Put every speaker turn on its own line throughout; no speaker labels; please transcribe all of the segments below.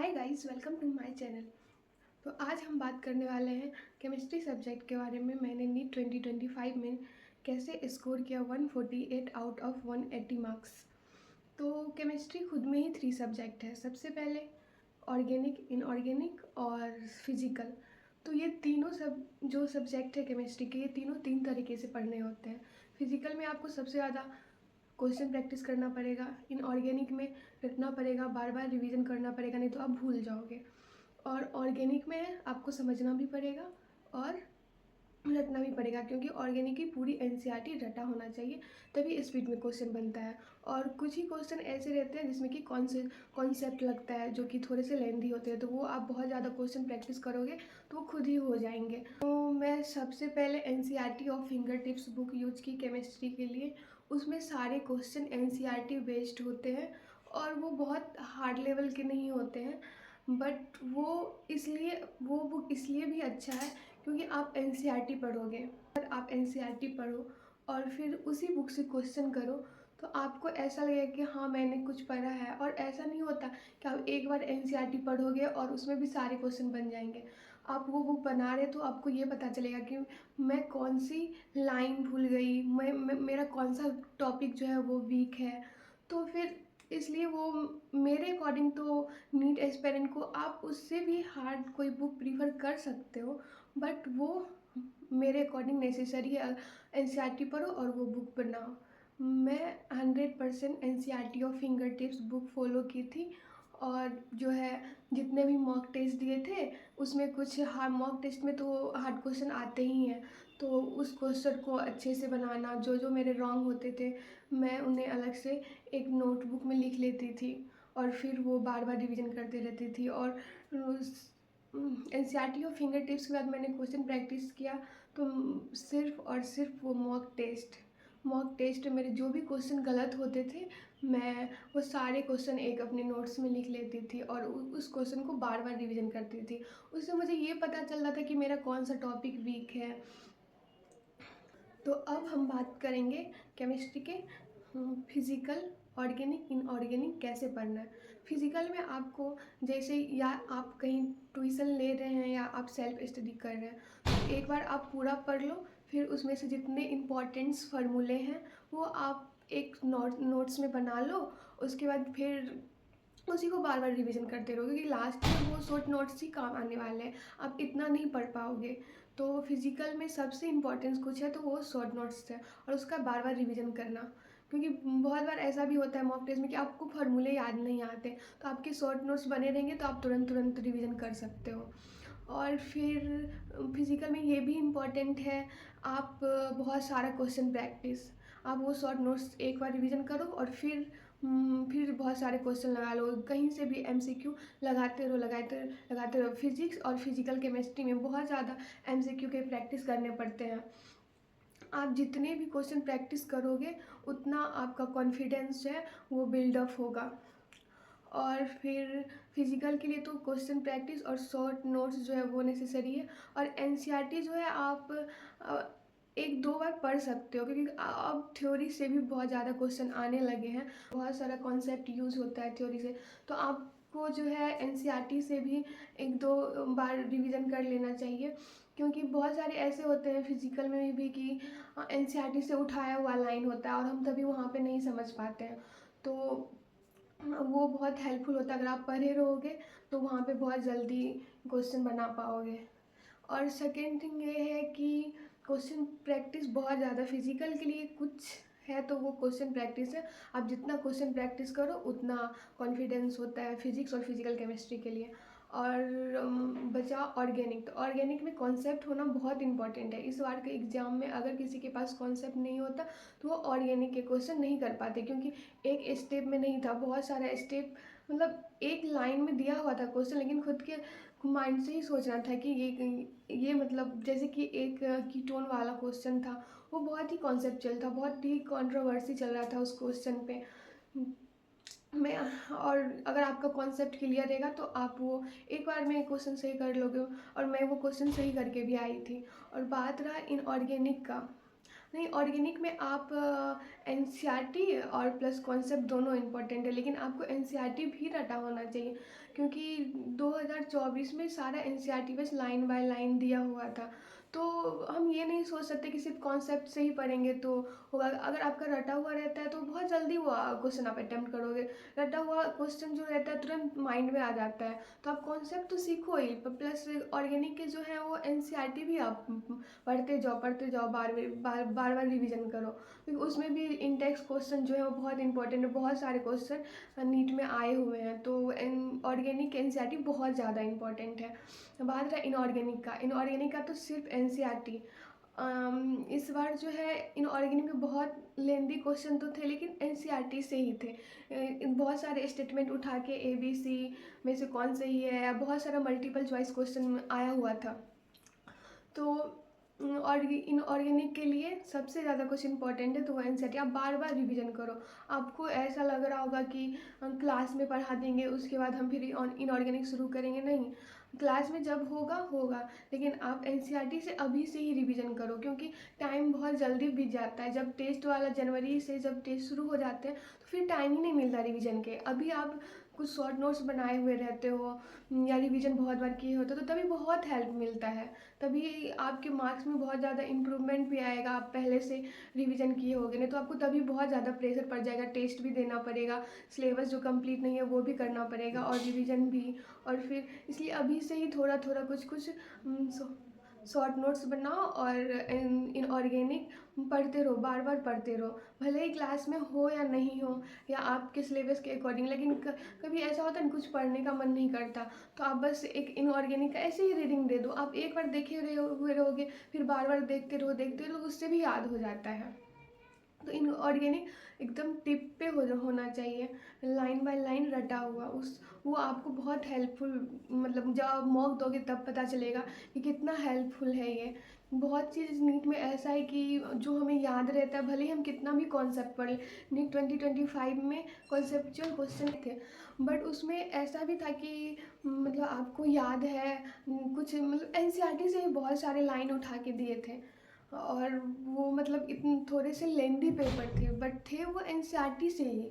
Hi guys, welcome to my channel. तो आज हम बात करने वाले हैं केमिस्ट्री सब्जेक्ट के बारे में। मैंने नीट 2025 में कैसे स्कोर किया 148 आउट ऑफ 180 मार्क्स। तो केमिस्ट्री खुद में ही 3 सब्जेक्ट है। सबसे पहले ऑर्गेनिक, इनऑर्गेनिक और फिजिकल। तो ये तीनों जो सब्जेक्ट है केमिस्ट्री के, ये तीनों 3 तरीके से पढ़ने होते हैं। फिजिकल में आपको सबसे ज़्यादा क्वेश्चन प्रैक्टिस करना पड़ेगा, इनऑर्गेनिक में रटना पड़ेगा, बार बार रिवीजन करना पड़ेगा, नहीं तो आप भूल जाओगे। और ऑर्गेनिक में आपको समझना भी पड़ेगा और रटना भी पड़ेगा, क्योंकि ऑर्गेनिक की पूरी एनसीईआरटी रटा होना चाहिए, तभी स्पीड में क्वेश्चन बनता है। और कुछ ही क्वेश्चन ऐसे रहते हैं जिसमें कि कॉन्सेप्ट लगता है, जो कि थोड़े से लेंथी होते हैं, तो वो आप बहुत ज़्यादा क्वेश्चन प्रैक्टिस करोगे तो वो खुद ही हो जाएंगे। तो मैं सबसे पहले NCERT of finger tips book use की केमिस्ट्री के लिए। उसमें सारे क्वेश्चन एनसीईआरटी बेस्ड होते हैं और वो बहुत हार्ड लेवल के नहीं होते हैं, बट वो बुक इसलिए भी अच्छा है क्योंकि आप एनसीईआरटी पढ़ोगे और आप एनसीईआरटी पढ़ो और फिर उसी बुक से क्वेश्चन करो, तो आपको ऐसा लगेगा कि हाँ मैंने कुछ पढ़ा है। और ऐसा नहीं होता कि आप एक बार एनसीईआरटी पढ़ोगे और उसमें भी सारे क्वेश्चन बन जाएंगे। आप वो बुक बना रहे तो आपको ये पता चलेगा कि मैं कौन सी लाइन भूल गई, मेरा कौन सा टॉपिक जो है वो वीक है। तो फिर इसलिए वो मेरे अकॉर्डिंग तो नीट एस्पिरेंट को आप उससे भी हार्ड कोई बुक प्रीफर कर सकते हो, बट वो मेरे अकॉर्डिंग नेसेसरी है। एनसीईआरटी पढ़ो और वो बुक बनाओ। मैं 100% एनसीईआरटी और फिंगर टिप्स बुक फॉलो की थी। और जो है जितने भी मॉक टेस्ट दिए थे उसमें कुछ हार्ड, मॉक टेस्ट में तो हार्ड क्वेश्चन आते ही हैं, तो उस क्वेश्चन को अच्छे से बनाना, जो जो मेरे रॉन्ग होते थे मैं उन्हें अलग से एक नोटबुक में लिख लेती थी और फिर वो बार बार रिवीजन करते रहती थी। और एनसीईआरटी और फिंगर टिप्स के बाद मैंने क्वेश्चन प्रैक्टिस किया, तो सिर्फ और सिर्फ वो मॉक टेस्ट मेरे जो भी क्वेश्चन गलत होते थे मैं वो सारे क्वेश्चन एक अपने नोट्स में लिख लेती थी और उस क्वेश्चन को बार बार रिवीजन करती थी। उससे मुझे ये पता चल रहा था कि मेरा कौन सा टॉपिक वीक है। तो अब हम बात करेंगे केमिस्ट्री के फिज़िकल, ऑर्गेनिक, इनऑर्गेनिक कैसे पढ़ना है। फिज़िकल में आपको जैसे, या आप कहीं ट्यूशन ले रहे हैं या आप सेल्फ स्टडी कर रहे हैं, तो एक बार आप पूरा पढ़ लो, फिर उसमें से जितने इम्पॉर्टेंट्स फार्मूले हैं वो आप एक नोट्स में बना लो। उसके बाद फिर उसी को बार बार रिवीजन करते रहोगे, क्योंकि लास्ट में वो शॉर्ट नोट्स ही काम आने वाले हैं, आप इतना नहीं पढ़ पाओगे। तो फिजिकल में सबसे इम्पोर्टेंस कुछ है तो वो शॉर्ट नोट्स है और उसका बार बार रिवीजन करना, क्योंकि बहुत बार ऐसा भी होता है मॉक टेस्ट में कि आपको फार्मूले याद नहीं आते, तो आपके शॉर्ट नोट्स बने रहेंगे तो आप तुरंत तुरंत रिवीजन कर सकते हो। और फिर फिज़िकल में ये भी इम्पॉर्टेंट है, आप बहुत सारा क्वेश्चन प्रैक्टिस, आप वो शॉर्ट नोट्स एक बार रिवीजन करो और फिर बहुत सारे क्वेश्चन लगा लो, कहीं से भी एमसीक्यू लगाते रहो। फिजिक्स और फिजिकल केमिस्ट्री में बहुत ज़्यादा एमसीक्यू के प्रैक्टिस करने पड़ते हैं। आप जितने भी क्वेश्चन प्रैक्टिस करोगे उतना आपका कॉन्फिडेंस जो है वो बिल्डअप होगा। और फिर फिजिकल के लिए तो क्वेश्चन प्रैक्टिस और शॉर्ट नोट्स जो है वो नेसेसरी है। और एनसीईआरटी जो है आप एक दो बार पढ़ सकते हो, क्योंकि अब थ्योरी से भी बहुत ज़्यादा क्वेश्चन आने लगे हैं, बहुत सारा कॉन्सेप्ट यूज़ होता है थ्योरी से, तो आपको जो है एनसीईआरटी से भी एक दो बार रिवीजन कर लेना चाहिए। क्योंकि बहुत सारे ऐसे होते हैं फिजिकल में भी कि एनसीईआरटी से उठाया हुआ लाइन होता है और हम तभी वहाँ पे नहीं समझ पाते हैं, तो वो बहुत हेल्पफुल होता है। अगर आप पढ़े रहोगे तो वहाँ पे बहुत जल्दी क्वेश्चन बना पाओगे। और सेकेंड थिंग ये है कि क्वेश्चन प्रैक्टिस बहुत ज़्यादा फिजिकल के लिए कुछ है तो वो क्वेश्चन प्रैक्टिस है। आप जितना क्वेश्चन प्रैक्टिस करो उतना कॉन्फिडेंस होता है फिजिक्स और फिजिकल केमिस्ट्री के लिए। और बचा ऑर्गेनिक, तो ऑर्गेनिक में कॉन्सेप्ट होना बहुत इंपॉर्टेंट है। इस बार के एग्ज़ाम में अगर किसी के पास कॉन्सेप्ट नहीं होता तो वो ऑर्गेनिक के क्वेश्चन नहीं कर पाते, क्योंकि एक स्टेप में नहीं था, बहुत सारा स्टेप, मतलब एक लाइन में दिया हुआ था क्वेश्चन, लेकिन खुद के माइंड से ही सोचना था कि ये मतलब जैसे कि एक कीटोन वाला क्वेश्चन था, वो बहुत ही कॉन्सेप्चुअल था, बहुत ही कंट्रोवर्सी चल रहा था उस क्वेश्चन पे। मैं और अगर आपका कॉन्सेप्ट क्लियर रहेगा तो आप वो एक बार में क्वेश्चन सही कर लोगे, और मैं वो क्वेश्चन सही करके भी आई थी। और बात रहा इनऑर्गेनिक का, नहीं, ऑर्गेनिक में आप एनसीईआरटी और प्लस कॉन्सेप्ट दोनों इम्पोर्टेंट है, लेकिन आपको एनसीईआरटी भी रटा होना चाहिए, क्योंकि 2024 में सारा एनसीईआरटी बस लाइन बाय लाइन दिया हुआ था। तो हम ये नहीं सोच सकते कि सिर्फ कॉन्सेप्ट से ही पढ़ेंगे तो होगा। अगर आपका रटा हुआ रहता है तो बहुत जल्दी वो क्वेश्चन आप अटेम्प्ट करोगे। रटा हुआ क्वेश्चन जो रहता है तुरंत माइंड में आ जाता है, तो आप कॉन्सेप्ट तो सीखो ही, प्लस ऑर्गेनिक के जो है वो एनसीईआरटी भी आप पढ़ते जाओ, बार बार रिवीजन करो, क्योंकि उसमें भी इंटेक्स क्वेश्चन जो है वो बहुत इंपॉर्टेंट है। बहुत सारे क्वेश्चन नीट में आए हुए हैं, तो ऑर्गेनिक एनसीईआरटी बहुत ज़्यादा इंपॉर्टेंट है। बात रहा इनऑर्गेनिक का तो सिर्फ एनसीईआरटी। इस बार जो है इनऑर्गेनिक में बहुत लेंदी क्वेश्चन तो थे, लेकिन एनसीईआरटी से ही थे। बहुत सारे स्टेटमेंट उठा के ABC में से कौन सही है, या बहुत सारा मल्टीपल चॉइस क्वेश्चन आया हुआ था। तो इनऑर्गेनिक के लिए सबसे ज़्यादा कुछ इंपॉर्टेंट है तो वो एनसीईआरटी। आप बार बार रिवीजन करो। आपको ऐसा लग रहा होगा कि हम क्लास में पढ़ा देंगे उसके बाद हम फिर इनऑर्गेनिक शुरू करेंगे, नहीं। क्लास में जब होगा, लेकिन आप एनसीईआरटी से अभी से ही रिवीजन करो, क्योंकि टाइम बहुत जल्दी बीत जाता है। जब टेस्ट वाला जनवरी से जब टेस्ट शुरू हो जाते हैं तो फिर टाइम ही नहीं मिलता रिवीजन के। अभी आप कुछ शॉर्ट नोट्स बनाए हुए रहते हो या रिवीजन बहुत बार किए होते हो, तो तभी बहुत हेल्प मिलता है। तभी आपके मार्क्स में बहुत ज़्यादा इम्प्रूवमेंट भी आएगा। आप पहले से रिवीजन किए होगे, नहीं तो आपको तभी बहुत ज़्यादा प्रेशर पड़ जाएगा, टेस्ट भी देना पड़ेगा, सिलेबस जो कंप्लीट नहीं है वो भी करना पड़ेगा, और रिवीजन भी। और फिर इसलिए अभी से ही थोड़ा थोड़ा कुछ शॉर्ट नोट्स बनाओ और इनऑर्गेनिक पढ़ते रहो, बार बार पढ़ते रहो, भले ही क्लास में हो या नहीं हो, या आपके सिलेबस के अकॉर्डिंग। लेकिन कभी ऐसा होता है ना, कुछ पढ़ने का मन नहीं करता, तो आप बस एक इनऑर्गेनिक का ऐसे ही रीडिंग दे दो। आप एक बार देखे हुए रहोगे, फिर बार बार देखते रहो, उससे भी याद हो जाता है। तो इनऑर्गेनिक एकदम टिप पे होना चाहिए, लाइन बाय लाइन रटा हुआ। वो आपको बहुत हेल्पफुल, मतलब जब आप मॉक दोगे तब पता चलेगा कि कितना हेल्पफुल है ये। बहुत चीज़ नीट में ऐसा है कि जो हमें याद रहता है, भले ही हम कितना भी कॉन्सेप्ट पढ़ लें। नीट 2025 में कॉन्सेप्चुअल क्वेश्चन थे, बट उसमें ऐसा भी था कि मतलब आपको याद है कुछ, मतलब एनसीईआरटी से ही बहुत सारे लाइन उठा के दिए थे, और वो मतलब इतने थोड़े से लेंदी पेपर थे, बट थे वो एनसीईआरटी से ही।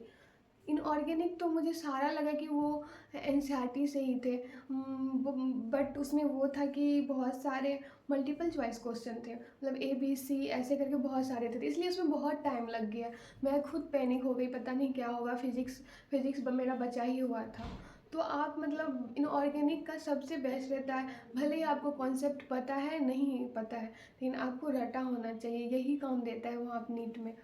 इनऑर्गेनिक तो मुझे सारा लगा कि वो एनसीईआरटी से ही थे, बट उसमें वो था कि बहुत सारे मल्टीपल चॉइस क्वेश्चन थे, मतलब ABC ऐसे करके बहुत सारे थे, इसलिए उसमें बहुत टाइम लग गया। मैं खुद पैनिक हो गई, पता नहीं क्या होगा। फिजिक्स मेरा बचा ही हुआ था। तो आप मतलब इनऑर्गेनिक का सबसे बेस्ट रहता है, भले ही आपको कॉन्सेप्ट पता है नहीं पता है, लेकिन आपको रटा होना चाहिए, यही काम देता है वहाँ नीट में।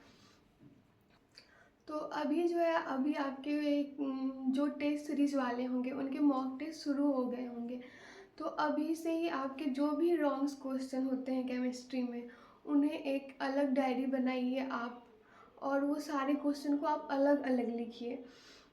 तो अभी जो है, अभी आपके जो टेस्ट सीरीज वाले होंगे उनके मॉक टेस्ट शुरू हो गए होंगे, तो अभी से ही आपके जो भी रॉन्ग्स क्वेश्चन होते हैं केमिस्ट्री में, उन्हें एक अलग डायरी बनाइए आप, और वो सारे क्वेश्चन को आप अलग अलग लिखिए।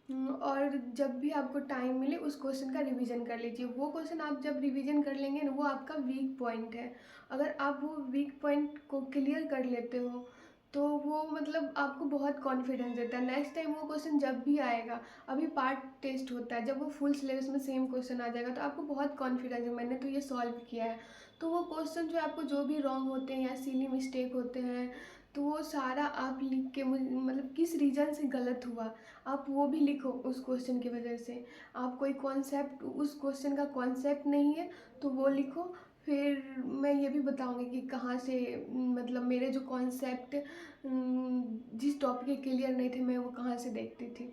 और जब भी आपको टाइम मिले उस क्वेश्चन का रिवीजन कर लीजिए। वो क्वेश्चन आप जब रिवीजन कर लेंगे ना, वो आपका वीक पॉइंट है। अगर आप वो वीक पॉइंट को क्लियर कर लेते हो तो वो मतलब आपको बहुत कॉन्फिडेंस देता है। नेक्स्ट टाइम वो क्वेश्चन जब भी आएगा, अभी पार्ट टेस्ट होता है, जब वो फुल सिलेबस में सेम क्वेश्चन आ जाएगा तो आपको बहुत कॉन्फिडेंस है, मैंने तो ये सॉल्व किया है। तो वो क्वेश्चन जो आपको जो भी रॉन्ग होते हैं या सिली मिस्टेक होते हैं, तो वो सारा आप लिख के मतलब किस रीज़न से गलत हुआ आप वो भी लिखो। उस क्वेश्चन की वजह से आप कोई कॉन्सेप्ट, उस क्वेश्चन का कॉन्सेप्ट नहीं है तो वो लिखो। फिर मैं ये भी बताऊंगी कि कहाँ से, मतलब मेरे जो कॉन्सेप्ट जिस टॉपिक के क्लियर नहीं थे, मैं वो कहाँ से देखती थी।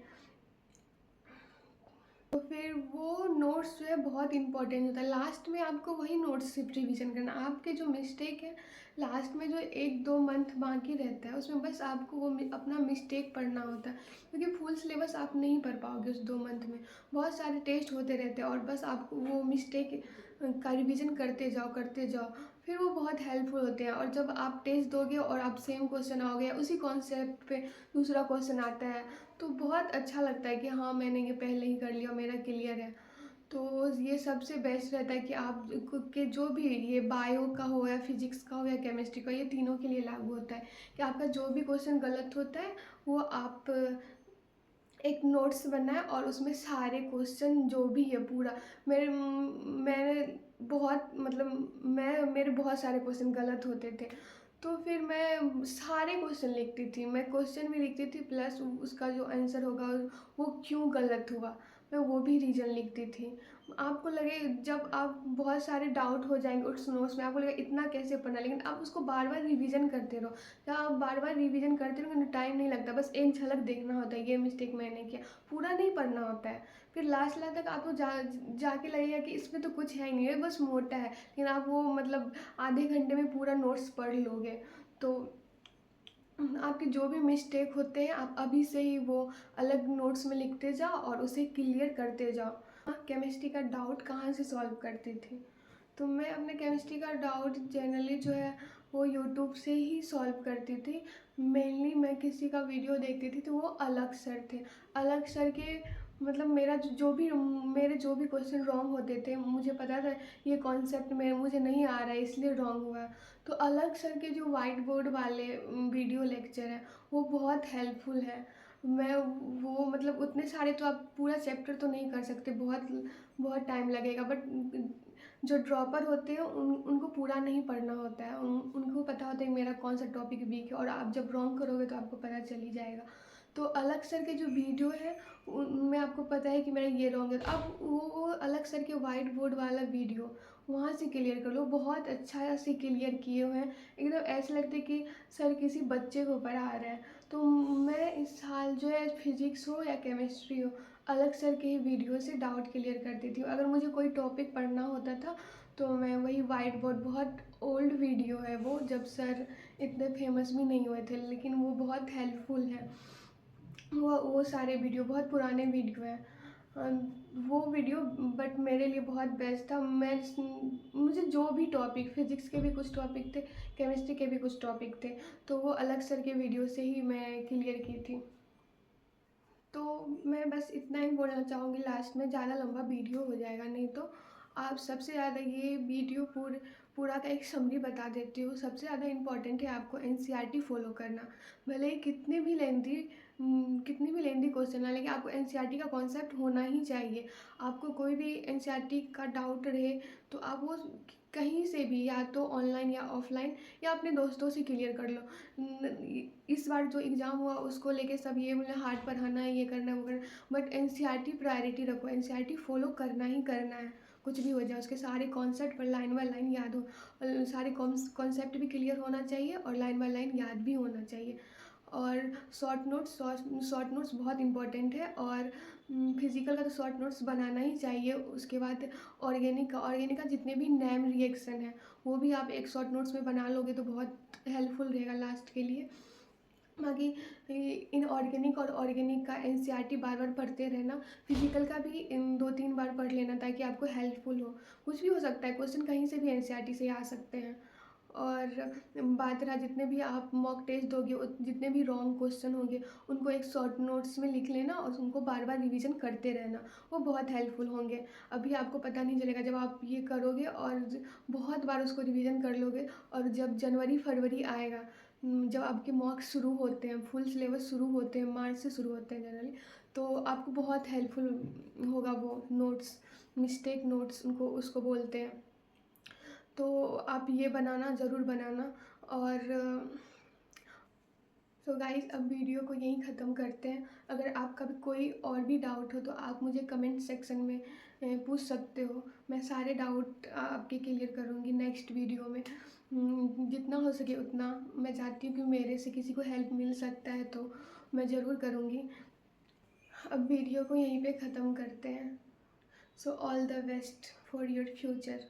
तो फिर वो नोट्स जो है बहुत इंपॉर्टेंट होता है। लास्ट में आपको वही नोट्स सिर्फ रिवीजन करना। आपके जो मिस्टेक है लास्ट में, जो 1-2 मंथ बाकी रहता है, उसमें बस आपको वो अपना मिस्टेक पढ़ना होता है, क्योंकि फुल सिलेबस आप नहीं पढ़ पाओगे उस 2 मंथ में। बहुत सारे टेस्ट होते रहते हैं और बस आपको वो मिस्टेक का रिवीजन करते जाओ, फिर वो बहुत हेल्पफुल होते हैं। और जब आप टेस्ट दोगे और आप सेम क्वेश्चन आओगे, उसी कॉन्सेप्ट पे दूसरा क्वेश्चन आता है, तो बहुत अच्छा लगता है कि हाँ मैंने ये पहले ही कर लिया, मेरा क्लियर है। तो ये सबसे बेस्ट रहता है कि आप के जो भी, ये बायो का हो या फिजिक्स का हो या केमिस्ट्री का, ये तीनों के लिए लागू होता है कि आपका जो भी क्वेश्चन गलत होता है वो आप एक नोट्स बनाए और उसमें सारे क्वेश्चन जो भी है पूरा, मैंने बहुत, मतलब मेरे बहुत सारे क्वेश्चन गलत होते थे, तो फिर मैं सारे क्वेश्चन लिखती थी, मैं क्वेश्चन भी लिखती थी प्लस उसका जो आंसर होगा वो क्यों गलत हुआ मैं वो भी रीज़न लिखती थी। आपको लगे जब आप बहुत सारे डाउट हो जाएंगे उस नोट्स में, आपको लगे इतना कैसे पढ़ना, लेकिन आप उसको बार बार रिवीजन करते रहो। जब आप बार बार रिवीजन करते रहोगे ना टाइम नहीं लगता, बस एक झलक देखना होता है ये मिस्टेक मैंने किया, पूरा नहीं पढ़ना होता है। फिर लास्ट तक आपको जाके लगेगा कि इसमें तो कुछ है ही नहीं, है बस मोटा है, लेकिन आप वो मतलब आधे घंटे में पूरा नोट्स पढ़ लोगे। तो आपके जो भी मिस्टेक होते हैं आप अभी से ही वो अलग नोट्स में लिखते जाओ और उसे क्लियर करते जाओ। केमिस्ट्री का डाउट कहाँ से सॉल्व करती थी, तो मैं अपने केमिस्ट्री का डाउट जनरली जो है वो यूट्यूब से ही सॉल्व करती थी। मेनली मैं किसी का वीडियो देखती थी तो वो अलग सर थे, अलग सर के मतलब मेरा मेरे जो भी क्वेश्चन रॉन्ग होते थे, मुझे पता था ये कॉन्सेप्ट में मुझे नहीं आ रहा है इसलिए रॉन्ग हुआ। तो अलग सर के जो वाइट बोर्ड वाले वीडियो लेक्चर हैं वो बहुत हेल्पफुल है। मैं वो मतलब उतने सारे तो आप पूरा चैप्टर तो नहीं कर सकते, बहुत बहुत टाइम लगेगा, बट जो ड्रॉपर होते हैं उनको पूरा नहीं पढ़ना होता है, उनको पता होता है कि मेरा कौन सा टॉपिक वीक है, और आप जब रॉन्ग करोगे तो आपको पता चल ही जाएगा। तो अलग सर के जो वीडियो है उनमें आपको पता है कि मेरा ये रॉन्ग है, तो आप वो अलग सर के वाइट बोर्ड वाला वीडियो वहाँ से क्लियर कर लो, बहुत अच्छा से क्लियर किए हुए हैं, एकदम ऐसे लगते हैं कि सर किसी बच्चे को पढ़ा रहे हैं। तो मैं इस साल जो है फिजिक्स हो या केमिस्ट्री हो अलग सर के ही वीडियो से डाउट क्लियर करती थी। अगर मुझे कोई टॉपिक पढ़ना होता था तो मैं वही वाइट बोर्ड, बहुत ओल्ड वीडियो है वो, जब सर इतने फेमस भी नहीं हुए थे, लेकिन वो बहुत हेल्पफुल है। वो सारे वीडियो बहुत पुराने वीडियो हैं, वो वीडियो बट मेरे लिए बहुत बेस्ट था। मुझे जो भी टॉपिक, फिजिक्स के भी कुछ टॉपिक थे, केमिस्ट्री के भी कुछ टॉपिक थे, तो वो अलग सर के वीडियो से ही मैं क्लियर की थी। तो मैं बस इतना ही बोलना चाहूँगी लास्ट में, ज़्यादा लंबा वीडियो हो जाएगा नहीं तो। आप सबसे ज़्यादा ये वीडियो पूरा का एक समरी बता देती हूँ। सबसे ज़्यादा इम्पॉर्टेंट है आपको एनसीईआरटी फॉलो करना, भले ही कितनी भी लेंदी क्वेश्चन ना, लेकिन आपको एनसीईआरटी का कॉन्सेप्ट होना ही चाहिए। आपको कोई भी एनसीईआरटी का डाउट रहे तो आप वो कहीं से भी, या तो ऑनलाइन या ऑफलाइन या अपने दोस्तों से क्लियर कर लो। इस बार जो एग्ज़ाम हुआ उसको लेके सब ये मतलब हार्ड पढ़ाना है, ये करना है वो करना, बट एनसीईआरटी प्रायोरिटी रखो, एनसीईआरटी फॉलो करना ही करना है, कुछ भी हो जाए उसके सारे कॉन्सेप्ट पर लाइन बाय लाइन याद हो, और सारे कॉन्सेप्ट भी क्लियर होना चाहिए और लाइन बाय लाइन याद भी होना चाहिए। और शॉर्ट नोट्स बहुत इंपॉर्टेंट है, और फिजिकल का तो शॉर्ट नोट्स बनाना ही चाहिए। उसके बाद ऑर्गेनिक का जितने भी नेम रिएक्शन है वो भी आप एक शॉर्ट नोट्स में बना लोगे तो बहुत हेल्पफुल रहेगा लास्ट के लिए। बाकी इन ऑर्गेनिक और ऑर्गेनिक का एनसीईआरटी बार बार पढ़ते रहना, फिजिकल का भी इन 2-3 बार पढ़ लेना ताकि आपको हेल्पफुल हो। कुछ भी हो सकता है, क्वेश्चन कहीं से भी एनसीईआरटी से आ सकते हैं। और बात रहा जितने भी आप मॉक टेस्ट दोगे, जितने भी रॉन्ग क्वेश्चन होंगे उनको एक शॉर्ट नोट्स में लिख लेना और उनको बार बार रिवीजन करते रहना, वो बहुत हेल्पफुल होंगे। अभी आपको पता नहीं चलेगा जब आप ये करोगे और बहुत बार उसको रिवीजन कर लोगे, और जब जनवरी फरवरी आएगा, जब आपके मॉक्स शुरू होते हैं, फुल सिलेबस शुरू होते हैं, मार्च से शुरू होते हैं जनरली, तो आपको बहुत हेल्पफुल होगा वो नोट्स, मिस्टेक नोट्स उनको उसको बोलते हैं। तो आप ये बनाना, ज़रूर बनाना। और सो गाइस अब वीडियो को यहीं ख़त्म करते हैं। अगर आपका भी कोई और भी डाउट हो तो आप मुझे कमेंट सेक्शन में पूछ सकते हो, मैं सारे डाउट आपके क्लियर करूँगी नेक्स्ट वीडियो में। जितना हो सके उतना मैं चाहती हूँ कि मेरे से किसी को हेल्प मिल सकता है तो मैं ज़रूर करूँगी। अब वीडियो को यहीं पे ख़त्म करते हैं। So all the best for your future.